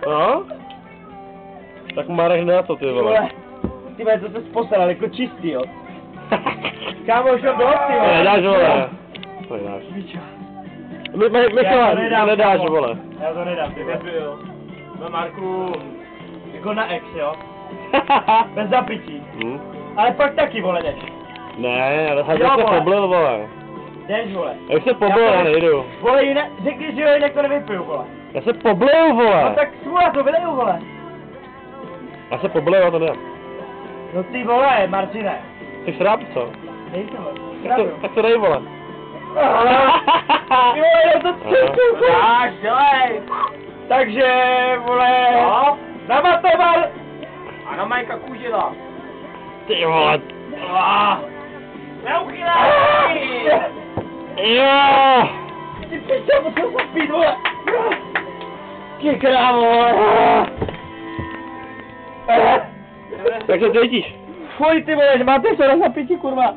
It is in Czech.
No? Tak Marek na to, ty vole. Ty vole, to se posral, jako čistý, jo. Kámo, už ho dost, ty vole. Nedáš, vole. To nedáš. Michal, nedáš, vole. Já to nedám, ty nebyl. No Marku, jako na ex, jo. Bez zapití. Ale pak taky, vole, jdeš. Ne, ale já se poblil, vole. Jdeš, vole. Já se poblil, já nejdu. Vole, jinak, řekni, že jo, jinak to nevypiju, vole. Já se poblil, No vole. tak smůla, to vyleju, vole. Já se poblil, já to nedám. No ty vole, Marcine. Jsi šráb, co? Dej to, vole. Tak to dej, vole. Ty vole, no to cítil, dáš, dělej. Takže, vole, no? Na Matovar. A na Majka Kužila. Ty vole. Neuchylej! Jo! Ty pičo, musel jsem spít, vole. Ty krávo, vole. Jak se cítíš? Fuj, ty vole, máte se na zapití, kurva.